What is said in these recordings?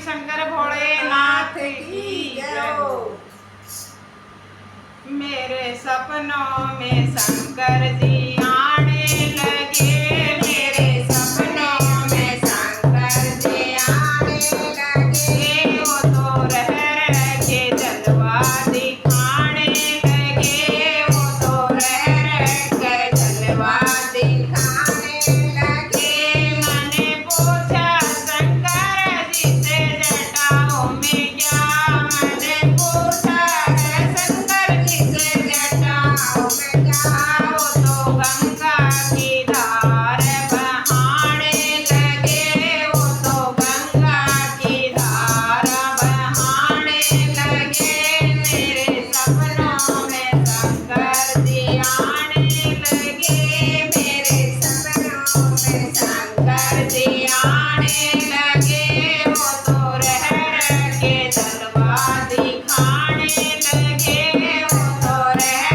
शंकर भोलेनाथ की जय। मेरे सपनों में शंकर जी आने लगे, मेरे सपनों में शंकर जी आने लगे। वो तो रह के जलवा दिखाने लगे, वो तो रह के जलवा दिखाने लगे। मैंने पूछा शंकर जी से जटाओं में क्या, मैंने पूछा शंकर जी से जटाओं में क्या। वो तो गंगा की धार बहाने लगे, वो तो गंगा की धार बहाने लगे। मेरे सपनों में शंकर जी आने लगे, मेरे सपनों में शंकर जी आने लगे। वो तो रह के जलवा दिखाने लगे, वो तो रह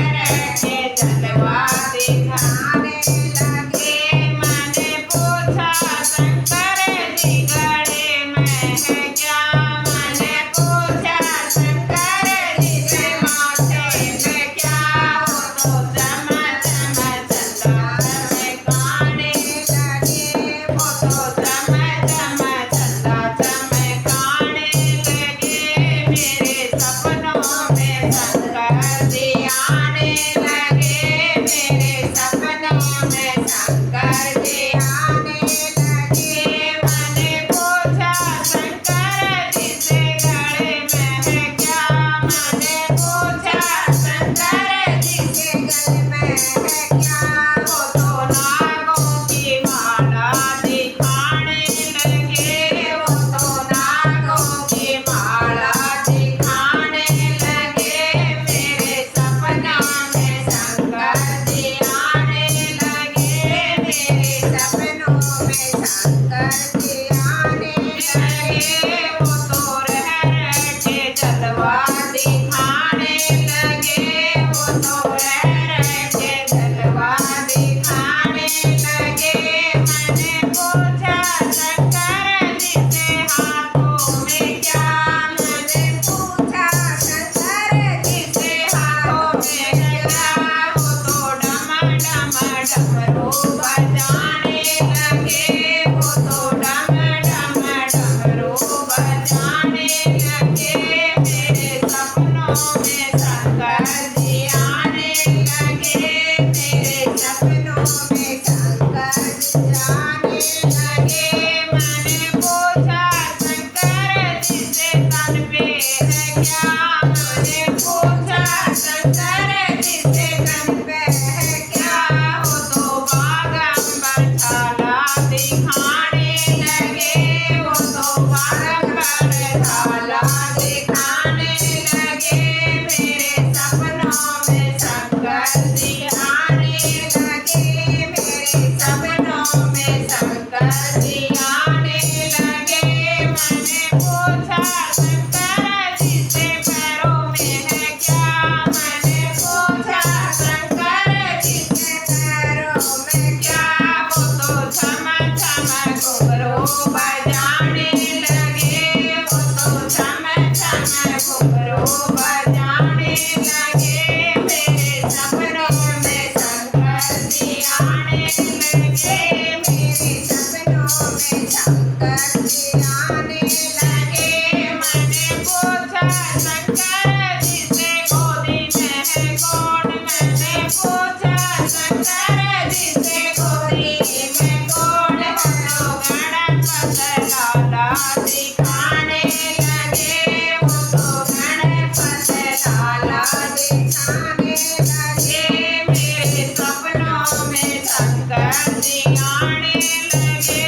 के जलवा दिखाने लगे। मैंने पूछा शंकर जी गले में है क्या, मैंने पूछा शंकर जी से माथे में क्या। वो तो चम चम चंदा चमकाने लगे, वो तो चम चम चंदा चमकाने लगे। मेरे सपनों में शंकर जी आने लगे, मेरे सपनों में शंकर जी आने लगे। मैंने पूछा शंकर जी से गले में है क्या, मैंने पूछा शंकर जी से गले में है क्या। वो तो नागों की माला दिखाने लगे, वो तो नागों की माला दिखाने लगे। मेरे सपनों में शंकर जी आने लगे, मेरे सपनों में शंकर जी आने लगे। वो तो रह के जलवा दिखाने लगे, वो तो रह के जलवा दिखाने लगे। मैंने पूछा शंकर जी से हाथों में क्या, मैंने पूछा शंकर जी से हाथों में क्या। वो तो डम डम डमरू बजाने लगे, वो तो डम डम डमरू बजाने लगे। मेरे सपनों में शंकर जी आने लगे, मेरे सपनों में शंकर जी आने लगे। मैंने पूछा शंकर जी से तन पे है क्या, मैंने पूछा शंकर जी से तन पे है क्या। वो तो बागंबर छाला दिखाने लगे, वो तो बागंबर छाला दिखाने लगे। मेरे सपनों में शंकर जी आने लगे, मेरे सपनों में शंकर जी आने लगे। मैंने पूछा शंकर जी से पैरों में है क्या, मैंने पूछा शंकर जी से पैरों में क्या। वो तो छम छम घुंघरू बजाने लगे, वो तो छम छम घुंघरू बजाने लगे। मेरे सपनों में शंकर जी आने लगे, मेरे सपनों में शंकर जी आने लगे। मैंने पूछा शंकर जी से गोदी में है कौन, मैंने पूछा शंकर जी से गोदी में कौन। वो तो गणपत लाला दिखाने लगे, वो तो गणपत लाला दिखाने लगे। मेरे सपनों में शंकर जी आने लगे,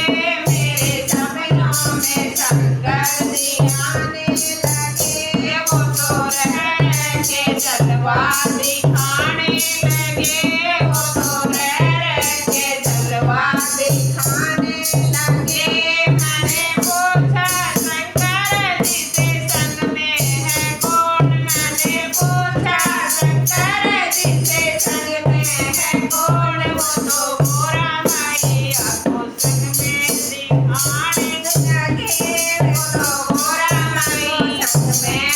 मेरे सपनों में शंकर जी आने लगे। वो तो रह के जलवा दिखाने लगे, वो तो रह के जलवा दिखाने लगे। मैंने पूछा शंकर जी से संग में है कौन, मैंने पूछा शंकर जी से संग में है कौन। वो तो गोरा मैया को संग में दिखाने लगे, बोलो गोरा माई संग में